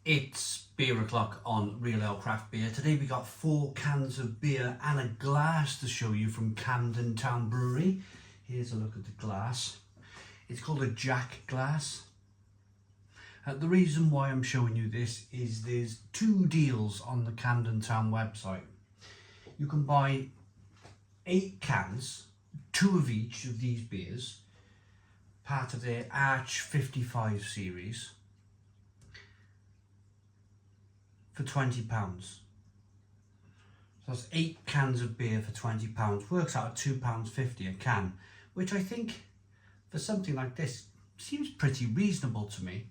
It's beer o'clock on Real Ale Craft Beer. Today we got 4 cans of beer and a glass to show you from Camden Town Brewery. Here's a look at the glass. It's called a Jack glass. The reason why I'm showing you this is there's 2 deals on the Camden Town website. You can buy 8 cans, 2 of each of these beers, part of their Arch 55 series, for £20. So that's 8 cans of beer for £20. Works out at £2.50 a can, which I think for something like this seems pretty reasonable to me.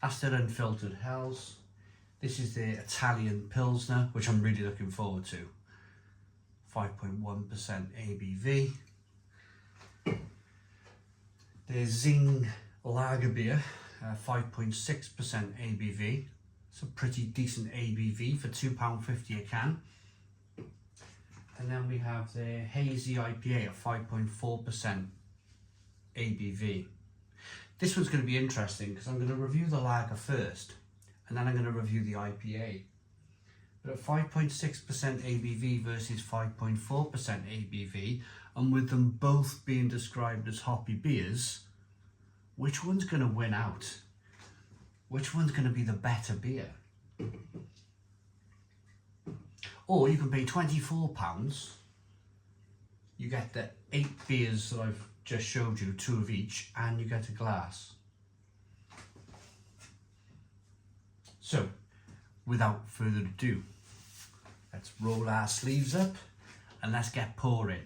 That's their Unfiltered Hells. This is their Italian Pilsner, which I'm really looking forward to. 5.1% ABV. Their Zing lager beer, 5.6% ABV. It's a pretty decent ABV for £2.50 a can. And then we have the Hazy IPA at 5.4% ABV. This one's going to be interesting because I'm going to review the lager first and then I'm going to review the IPA. But at 5.6% ABV versus 5.4% ABV, and with them both being described as hoppy beers, which one's going to win out? Which one's going to be the better beer? Or you can pay £24, you get the 8 beers that I've just showed you, 2 of each, and you get a glass. So, without further ado, let's roll our sleeves up and let's get pouring.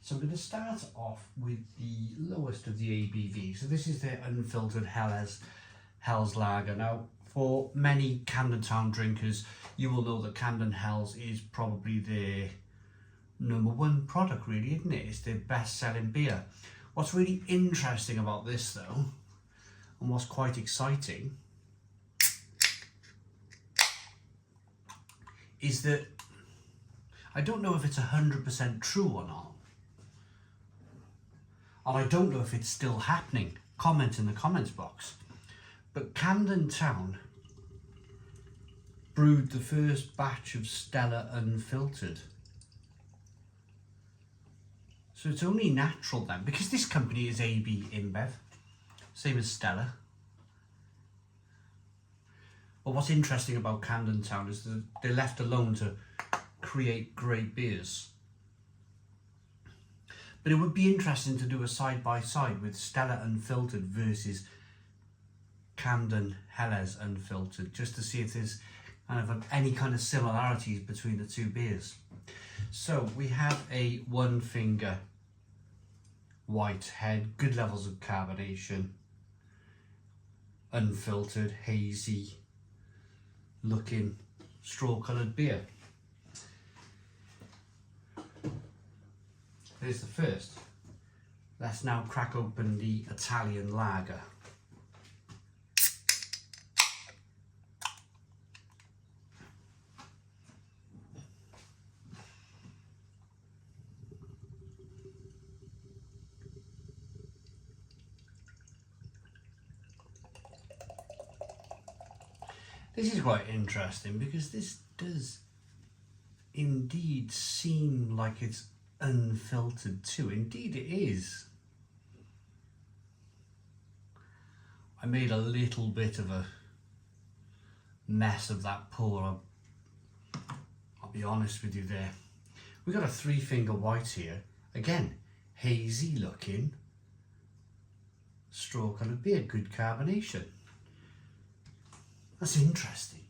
So I'm going to start off with the lowest of the ABV. So this is the Unfiltered Hells Lager. Now, for many Camden Town drinkers, you will know that Camden Hells is probably their #1 product, really, isn't it? It's their best-selling beer. What's really interesting about this, though, and what's quite exciting, is that I don't know if it's 100% true or not. And I don't know if it's still happening. Comment in the comments box. But Camden Town brewed the first batch of Stella Unfiltered. So it's only natural then, because this company is AB InBev, same as Stella. But what's interesting about Camden Town is that they're left alone to create great beers. But it would be interesting to do a side-by-side with Stella Unfiltered versus Camden Hellas Unfiltered, just to see if there's kind of any kind of similarities between the 2 beers. So we have a 1 finger white head, good levels of carbonation, unfiltered, hazy looking straw coloured beer. There's the first. Let's now crack open the Italian lager. This is quite interesting because this does indeed seem like it's unfiltered too. Indeed it is. I made a little bit of a mess of that pour. I'll be honest with you there. We've got a 3 finger white here. Again, hazy looking, straw coloured beer, good carbonation. That's interesting.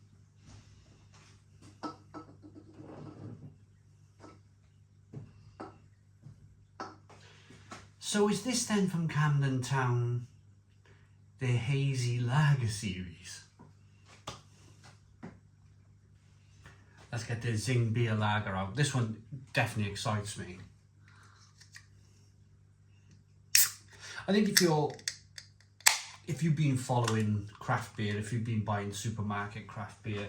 So is this then from Camden Town, their Hazy Lager series? Let's get the Zing beer lager out. This one definitely excites me. I think if you've been following craft beer, if you've been buying supermarket craft beer,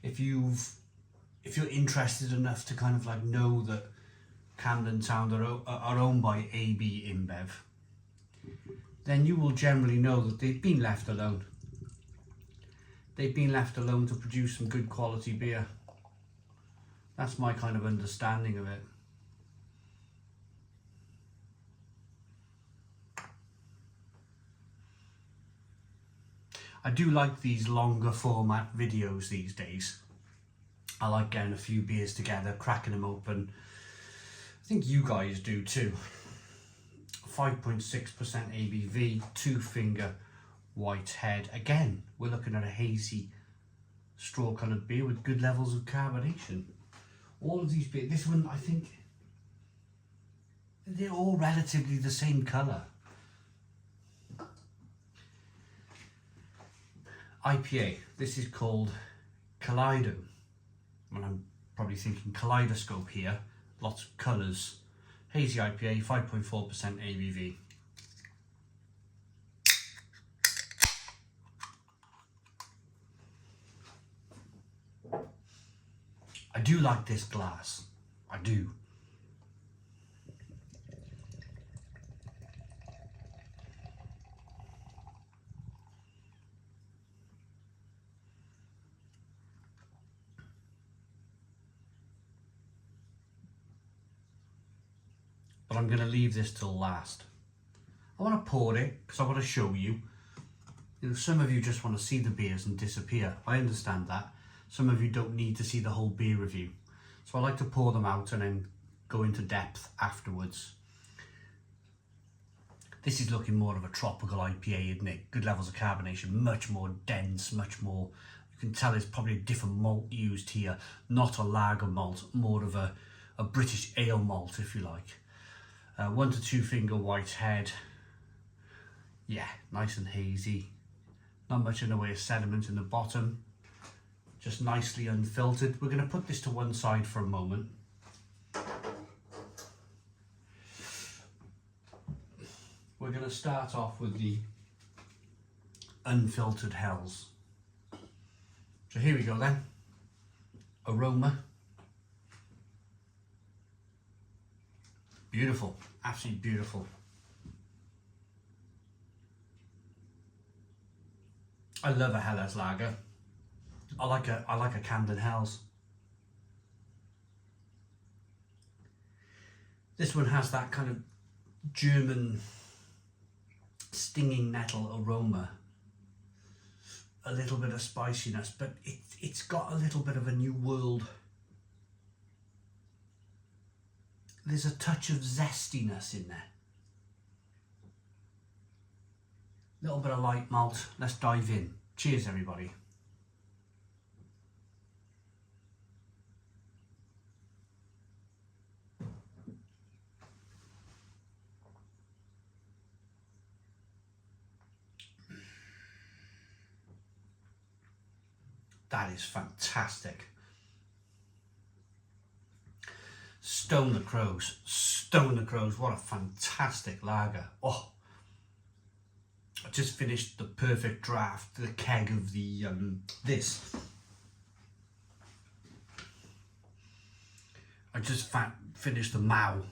if you're interested enough to kind of like know that Camden Town are owned by AB InBev, then you will generally know that they've been left alone. they've been left alone to produce some good quality beer. That's my kind of understanding of it. I do like these longer format videos these days. I like getting a few beers together, cracking them open. I think you guys do too. 5.6% ABV, 2-finger white head. Again, we're looking at a hazy straw coloured beer with good levels of carbonation. All of these beers, this one I think they're all relatively the same colour. IPA, this is called Kaleido. And I'm probably thinking kaleidoscope here, lots of colours. Hazy IPA, 5.4% ABV. I do like this glass, I do. But I'm going to leave this till last. I want to pour it because I want to show you. You know, some of you just want to see the beers and disappear. I understand that. Some of you don't need to see the whole beer review. So I like to pour them out and then go into depth afterwards. This is looking more of a tropical IPA, isn't it? Good levels of carbonation, much more dense, much more. You can tell there's probably a different malt used here. Not a lager malt, more of a British ale malt, if you like. 1 to 2 finger white head. Yeah, nice and hazy. Not much in the way of sediment in the bottom. Just nicely unfiltered. We're going to put this to one side for a moment. We're going to start off with the unfiltered hells. So here we go then. Aroma. Beautiful, absolutely beautiful. I love a Helles lager. I like a Camden Hells. This one has that kind of German stinging nettle aroma. A little bit of spiciness, but it's got a little bit of a new world. There's a touch of zestiness in there. A little bit of light malt. Let's dive in. Cheers, everybody. That is fantastic. Stone the Crows. Stone the Crows. What a fantastic lager. Oh, I just finished the perfect draft, the keg of the this. I just finished the Mao.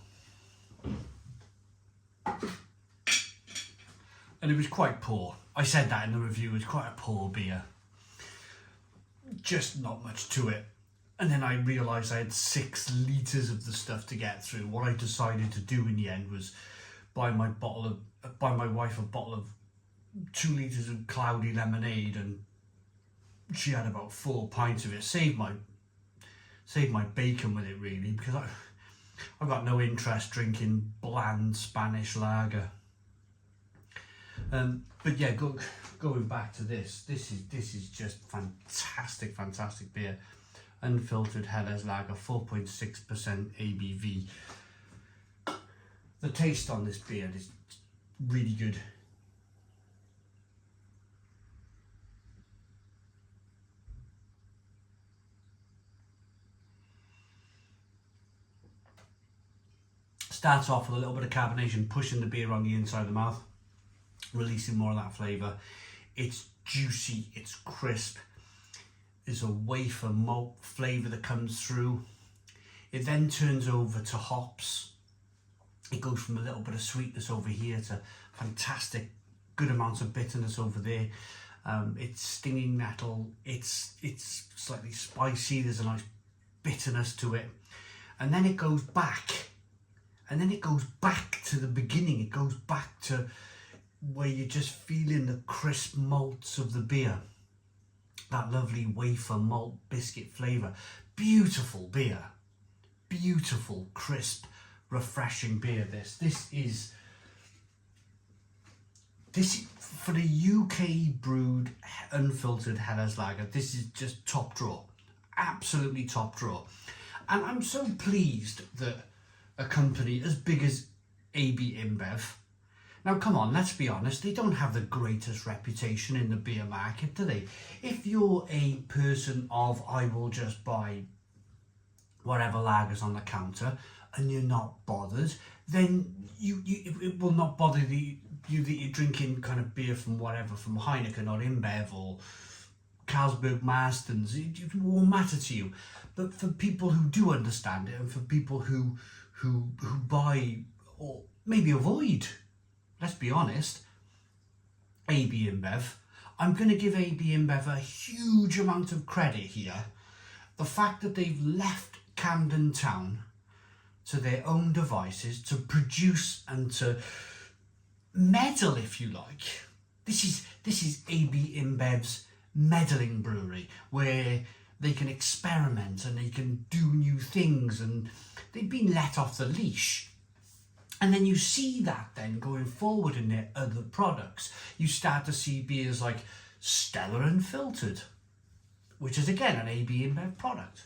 And it was quite poor. I said that in the review, it was quite a poor beer. Just not much to it. And then I realised I had 6 litres of the stuff to get through. What I decided to do in the end was buy my wife a bottle of 2 litres of cloudy lemonade, and she had about 4 pints of it. Saved my bacon with it, really, because I've got no interest drinking bland Spanish lager. But yeah, going back to this is just fantastic beer. Unfiltered Helles lager, 4.6% ABV. The taste on this beer is really good. Starts off with a little bit of carbonation, pushing the beer on the inside of the mouth, releasing more of that flavour. It's juicy, it's crisp. There's a wafer malt flavour that comes through. It then turns over to hops. It goes from a little bit of sweetness over here to fantastic, good amounts of bitterness over there. It's stinging nettle, it's slightly spicy, there's a nice bitterness to it, and then it goes back, to the beginning. It goes back to where you're just feeling the crisp malts of the beer, that lovely wafer malt biscuit flavour. Beautiful beer, beautiful, crisp, refreshing beer. This is for the UK brewed unfiltered Helles lager. This is just top draw, absolutely top draw. And I'm so pleased that a company as big as AB InBev, now come on, let's be honest, they don't have the greatest reputation in the beer market, do they? If you're a person of, I will just buy whatever lagers on the counter, and you're not bothered, then it will not bother you that you're drinking kind of beer from whatever, from Heineken or InBev or Carlsberg Marston's. It won't matter to you. But for people who do understand it, and for people who buy or maybe avoid, let's be honest, AB InBev, I'm going to give AB InBev a huge amount of credit here. The fact that they've left Camden Town to their own devices to produce and to meddle, if you like. This is AB InBev's meddling brewery, where they can experiment and they can do new things, and they've been let off the leash. And then you see that then going forward in their other products. You start to see beers like Stellar Unfiltered, which is again an AB InBev product.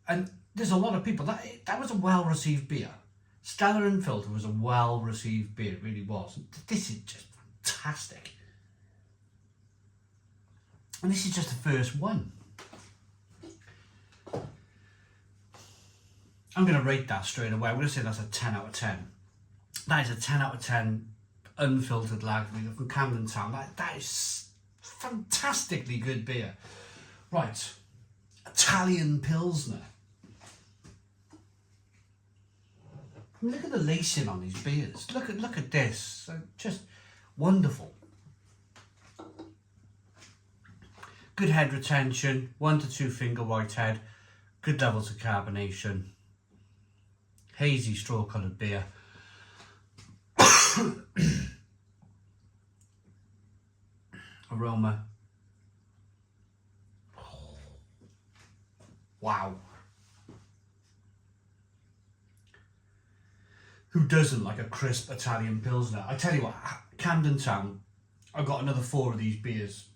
And there's a lot of people, that was a well-received beer. Stellar Unfiltered was a well-received beer, it really was. This is just fantastic. And this is just the first one. I'm going to rate that straight away. I'm going to say that's a 10 out of 10. That is a 10 out of 10 unfiltered lager from Camden Town. That is fantastically good beer. Right, Italian Pilsner. Look at the lacing on these beers. Look at this. Just wonderful. Good head retention, 1 to 2 finger white head, good levels of carbonation, hazy straw coloured beer. Aroma. Wow. Who doesn't like a crisp Italian Pilsner? I tell you what, Camden Town, I've got another 4 of these beers.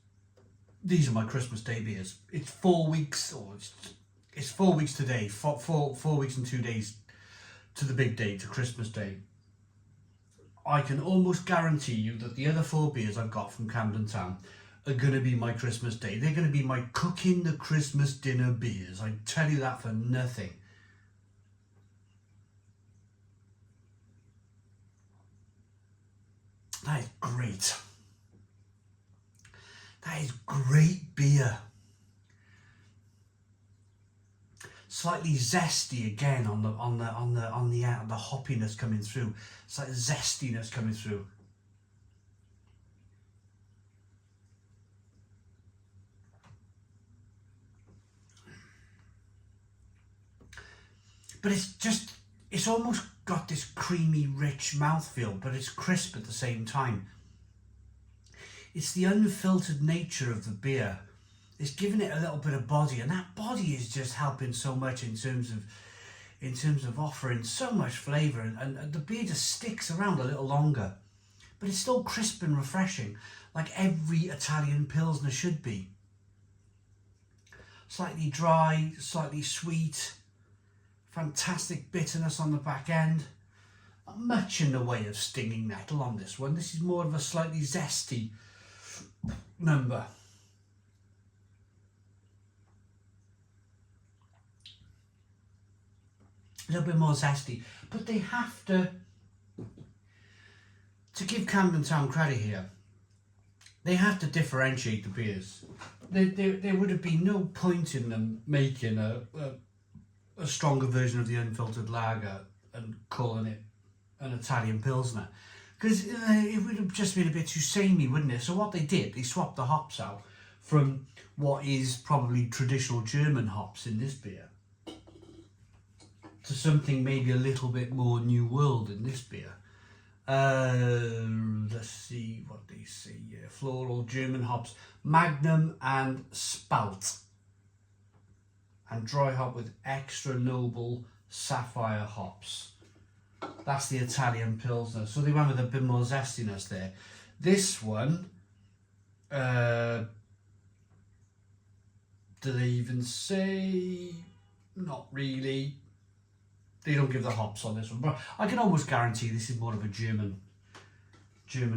These are my Christmas Day beers. It's 4 weeks, or it's 4 weeks today, 4 weeks and 2 days to the big day, to Christmas Day. I can almost guarantee you that the other 4 beers I've got from Camden Town are going to be my Christmas Day. They're going to be my cooking the Christmas dinner beers. I tell you that for nothing. That is great. That is great beer. Slightly zesty again on the hoppiness coming through. It's like zestiness coming through. But it's almost got this creamy, rich mouthfeel, but it's crisp at the same time. It's the unfiltered nature of the beer. It's giving it a little bit of body, and that body is just helping so much in terms of offering so much flavour, and the beer just sticks around a little longer. But it's still crisp and refreshing, like every Italian Pilsner should be. Slightly dry, slightly sweet, fantastic bitterness on the back end. Not much in the way of stinging nettle on this one. This is more of a slightly zesty number. A little bit more zesty, but they have to give Camden Town credit here, they have to differentiate the beers. There would have been no point in them making a stronger version of the unfiltered lager and calling it an Italian Pilsner. because it would have just been a bit too samey, wouldn't it? So what they did, they swapped the hops out from what is probably traditional German hops in this beer to something maybe a little bit more New World in this beer. Let's see what they say here. Floral German hops, Magnum and Spalt. And dry hop with extra noble sapphire hops. That's the Italian Pilsner. So they went with a bit more zestiness there. This one, do they even say? Not really. They don't give the hops on this one, but I can almost guarantee this is more of a German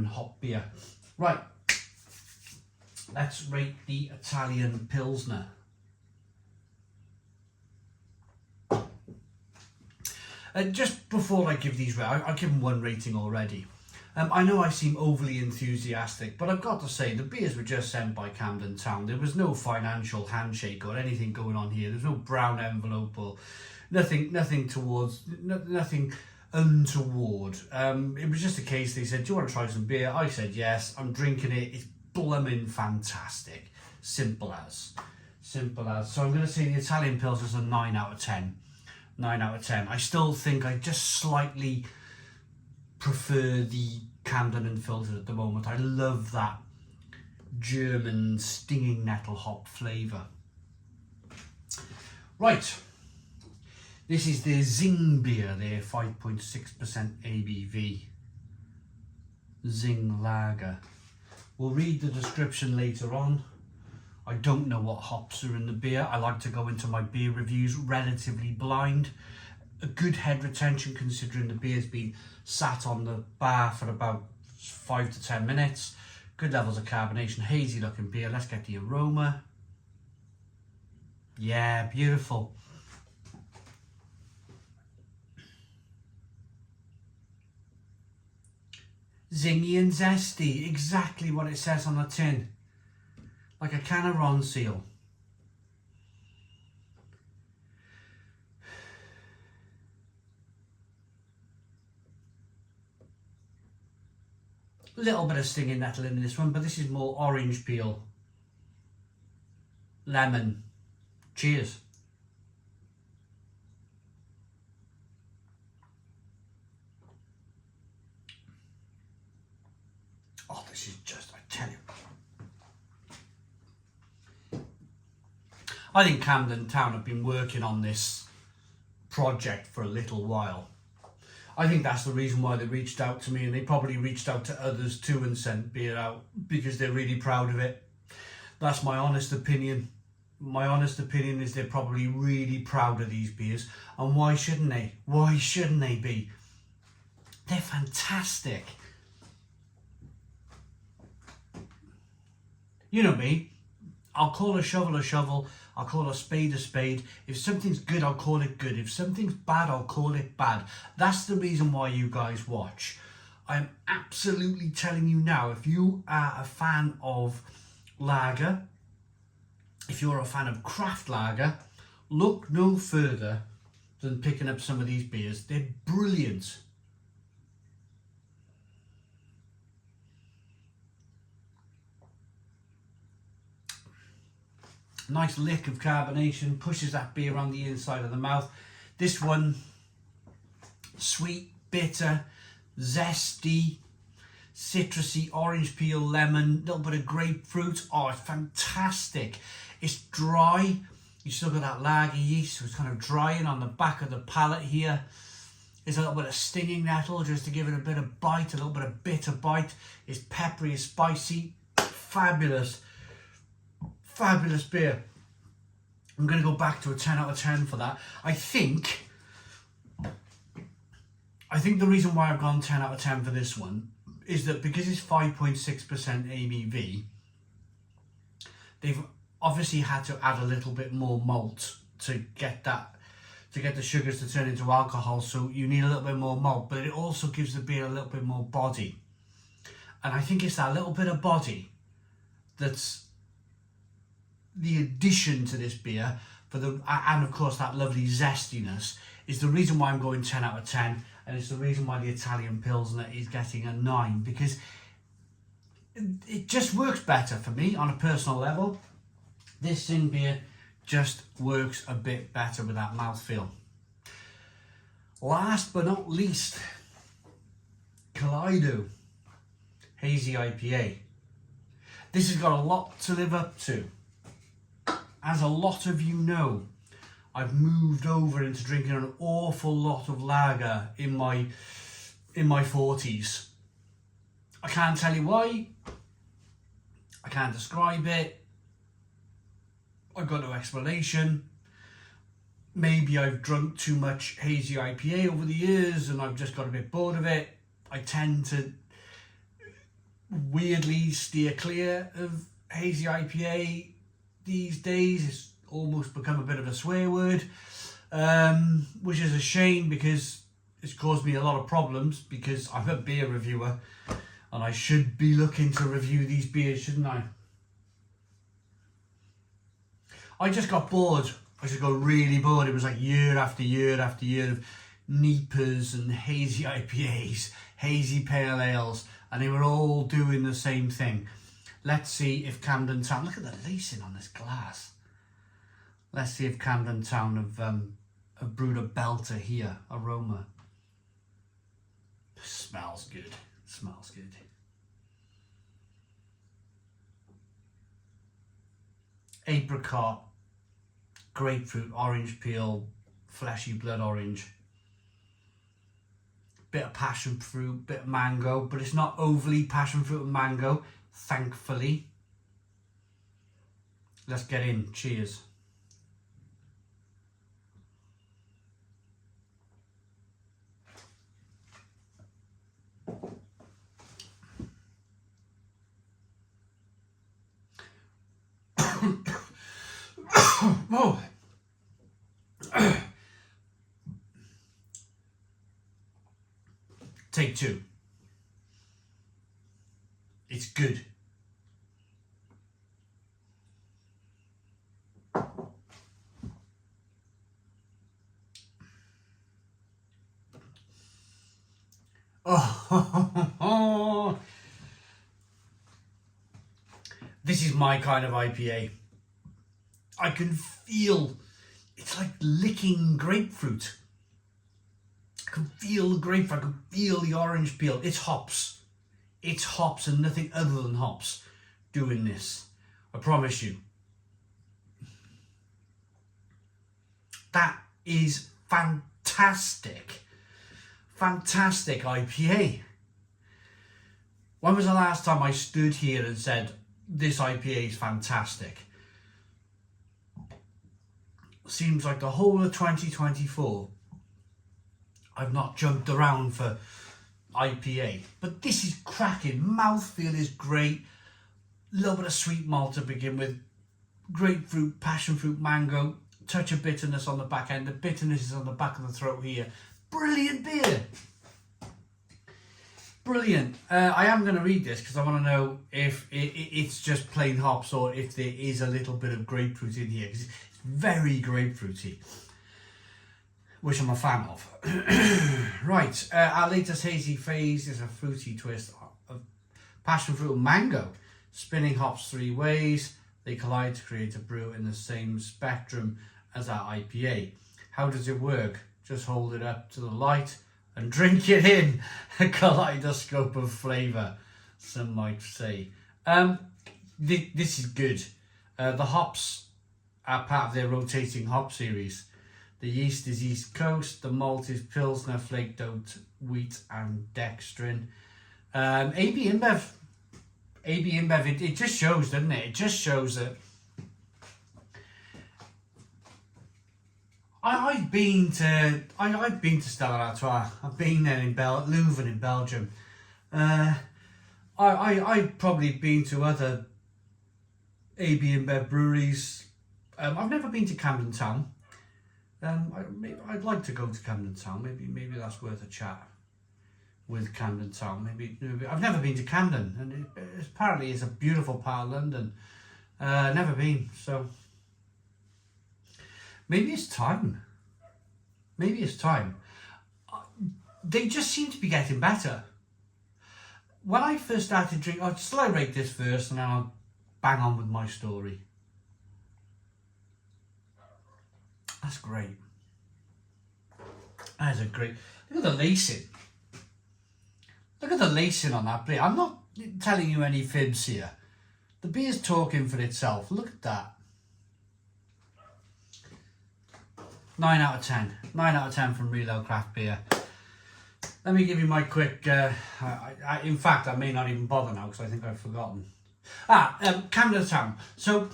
hop beer. Right, let's rate the Italian Pilsner. Just before I give these, I've given one rating already. I know I seem overly enthusiastic, but I've got to say the beers were just sent by Camden Town. There was no financial handshake or anything going on here. There's no brown envelope or nothing untoward. It was just a case, they said, do you want to try some beer? I said yes, I'm drinking it, it's blooming fantastic. Simple as. So I'm going to say the Italian Pils is a 9 out of 10. 9 out of 10. I still think I just slightly prefer the Camden Unfiltered at the moment. I love that German stinging nettle hop flavour. Right. This is the Zing beer there, 5.6% ABV. Zing lager. We'll read the description later on. I don't know what hops are in the beer. I like to go into my beer reviews relatively blind. A good head retention considering the beer's been sat on the bar for about 5 to 10 minutes. Good levels of carbonation, hazy looking beer. Let's get the aroma. Yeah, beautiful. Zingy and zesty, exactly what it says on the tin. Like a can of Ronseal. A little bit of stinging nettle in this one, but this is more orange peel. Lemon. Cheers. Oh, this is just, I tell you. I think Camden Town have been working on this project for a little while. I think that's the reason why they reached out to me, and they probably reached out to others too and sent beer out because they're really proud of it. That's my honest opinion. My honest opinion is they're probably really proud of these beers, and why shouldn't they? Why shouldn't they be? They're fantastic. You know me, I'll call a shovel, I'll call a spade. If something's good, I'll call it good. If something's bad, I'll call it bad. That's the reason why you guys watch. I'm absolutely telling you now, if you are a fan of lager, if you're a fan of craft lager, look no further than picking up some of these beers. They're brilliant. Nice lick of carbonation, pushes that beer around the inside of the mouth. This one, sweet, bitter, zesty, citrusy, orange peel, lemon, little bit of grapefruit. Oh, it's fantastic. It's dry. You still got that lager yeast, so it's kind of drying on the back of the palate here. There's a little bit of stinging nettle just to give it a bit of bite, a little bit of bitter bite. It's peppery, it's spicy, fabulous. Fabulous beer. I'm going to go back to a 10 out of 10 for that. I think the reason why I've gone 10 out of 10 for this one is that because it's 5.6% ABV, they've obviously had to add a little bit more malt to get the sugars to turn into alcohol, so you need a little bit more malt, but it also gives the beer a little bit more body. And I think it's that little bit of body that's the addition to this beer, and of course that lovely zestiness, is the reason why I'm going 10 out of 10, and it's the reason why the Italian Pilsner is getting a 9, because it just works better for me on a personal level. This Zing beer just works a bit better with that mouthfeel. Last but not least, Kaleido Hazy IPA. This has got a lot to live up to. As a lot of you know, I've moved over into drinking an awful lot of lager in my 40s. I can't tell you why. I can't describe it. I've got no explanation. Maybe I've drunk too much Hazy IPA over the years and I've just got a bit bored of it. I tend to weirdly steer clear of Hazy IPA these days. It's almost become a bit of a swear word, which is a shame because it's caused me a lot of problems, because I'm a beer reviewer and I should be looking to review these beers, shouldn't I? I just got bored. I just got really bored. It was like year after year after year of Neepers and Hazy IPAs, Hazy Pale Ales, and they were all doing the same thing. Let's see if Camden Town, look at the lacing on this glass. Let's see if Camden Town have brewed a belter here, aroma. Smells good, smells good. Apricot, grapefruit, orange peel, fleshy blood orange. Bit of passion fruit, bit of mango, but it's not overly passion fruit and mango, thankfully. Let's get in. Cheers. Oh. Take two. It's good. Oh, this is my kind of IPA. I can feel, it's like licking grapefruit. I can feel the grapefruit, I can feel the orange peel. It's hops. It's hops and nothing other than hops doing this. I promise you. That is fantastic. Fantastic IPA. When was the last time I stood here and said, this IPA is fantastic? Seems like the whole of 2024 I've not jumped around for IPA, but this is cracking. Mouthfeel is great. A little bit of sweet malt to begin with. Grapefruit, passion fruit, mango. Touch of bitterness on the back end. The bitterness is on the back of the throat here. Brilliant beer. Brilliant. I am going to read this because I want to know if it's just plain hops or if there is a little bit of grapefruit in here, because it's very grapefruity, which I'm a fan of. Right, our latest hazy phase is a fruity twist of passion fruit and mango. Spinning hops three ways, they collide to create a brew in the same spectrum as our IPA. How does it work? Just hold it up to the light and drink it in. A kaleidoscope of flavour, some might say. This is good. The hops are part of their rotating hop series. The yeast is East Coast, the malt is Pilsner, flaked oat, wheat and dextrin. AB InBev, it just shows, doesn't it? It just shows that I've been to Stella Artois. I've been there in Leuven in Belgium. I've probably been to other AB InBev breweries. I've never been to Camden Town. I'd like to go to Camden Town. Maybe that's worth a chat with Camden Town. Maybe I've never been to Camden, and apparently it's a beautiful part of London. Never been, so maybe it's time. maybe it's time. They just seem to be getting better. When I first started drinking, shall I rate this first and then I'll bang on with my story. That's great. That is a great, look at the lacing. Look at the lacing on that beer. I'm not telling you any fibs here. The beer's talking for itself. Look at that. 9 out of 10. 9 out of 10 from Real Craft Beer. Let me give you my quick, in fact, I may not even bother now because I think I've forgotten. Camden Town. So,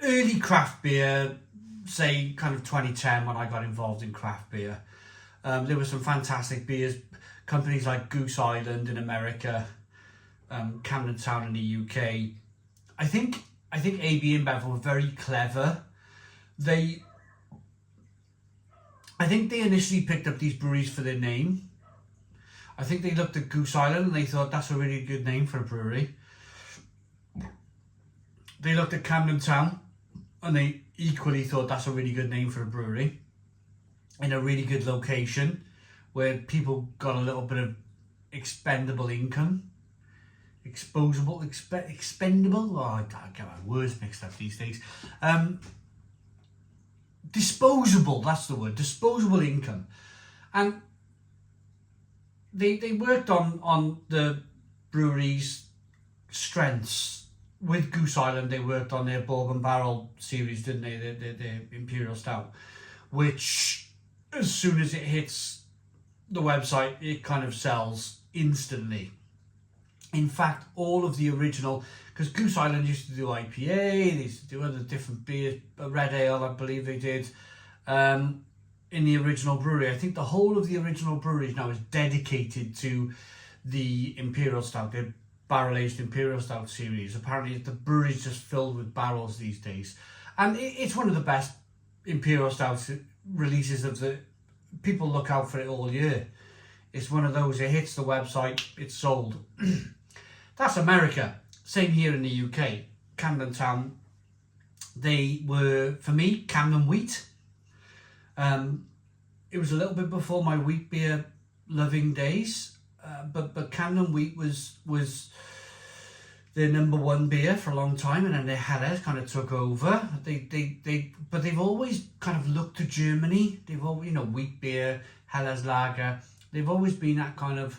early craft beer, say kind of 2010 when I got involved in craft beer. There were some fantastic beers, companies like Goose Island in America, Camden Town in the UK. I think AB InBev were very clever. I think they initially picked up these breweries for their name. I think they looked at Goose Island and they thought that's a really good name for a brewery. They looked at Camden Town and they equally thought that's a really good name for a brewery in a really good location where people got a little bit of expendable income. Expendable? Oh, I get my words mixed up these days. Disposable, that's the word, disposable income. And they worked on the brewery's strengths. With Goose Island, they worked on their Bourbon Barrel series, didn't they? Their Imperial Stout, which as soon as it hits the website, it kind of sells instantly. In fact, all of the original, because Goose Island used to do IPA, they used to do other different beers, Red Ale, I believe they did, in the original brewery. I think the whole of the original brewery now is dedicated to the Imperial Stout, their barrel-aged Imperial Stout series. Apparently the brewery's just filled with barrels these days. And it's one of the best Imperial Stout releases of the... People look out for it all year. It's one of those, it hits the website, it's sold. That's America. Same here in the UK. Camden Town, they were, for me, Camden Wheat. It was a little bit before my wheat beer loving days, but Camden Wheat was their number one beer for a long time, and then their Helles kind of took over. But they've always kind of looked to Germany. They've always, wheat beer, Helles lager. They've always been that kind of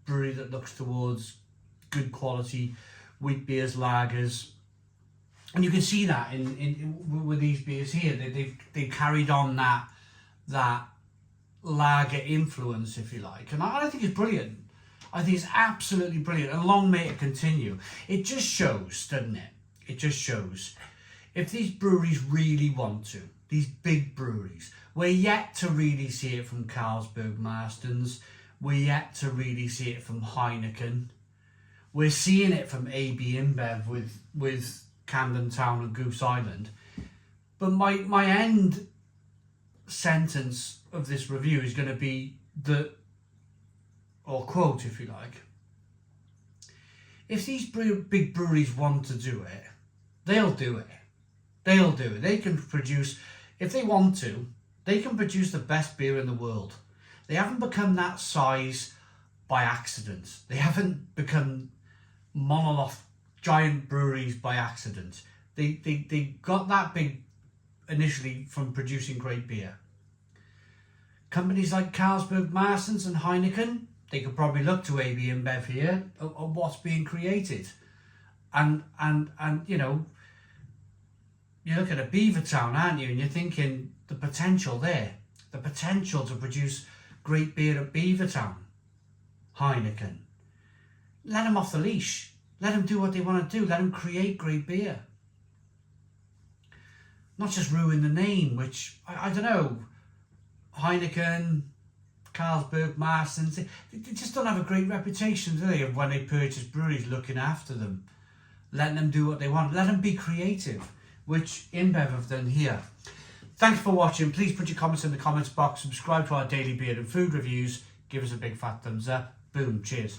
brewery that looks towards good quality wheat beers, lagers, and you can see that in with these beers here. They've carried on that lager influence, if you like, and I think it's brilliant. I think it's absolutely brilliant, and long may it continue. It just shows, doesn't it? It just shows if these breweries really want to. These big breweries, we're yet to really see it from Carlsberg Marston's. We're yet to really see it from Heineken. We're seeing it from AB InBev with Camden Town and Goose Island. But my end sentence of this review is going to be or quote, if you like, if these big breweries want to do it, they'll do it. They'll do it. They can produce, if they want to, they can produce the best beer in the world. They haven't become that size by accident. They haven't become monolith giant breweries by accident. They got that big initially from producing great beer. Companies like Carlsberg Marston's and Heineken, they could probably look to AB InBev here of what's being created. And you look at a Beavertown, aren't you? And you're thinking the potential there. The potential to produce great beer at Beavertown. Heineken. Let them off the leash. Let them do what they want to do. Let them create great beer. Not just ruin the name, which, I don't know, Heineken, Carlsberg, Marston's, they just don't have a great reputation, do they, of when they purchase breweries looking after them, letting them do what they want, let them be creative, which InBev have done here. Thanks for watching. Please put your comments in the comments box, subscribe to our daily beer and food reviews, give us a big fat thumbs up. Boom, cheers.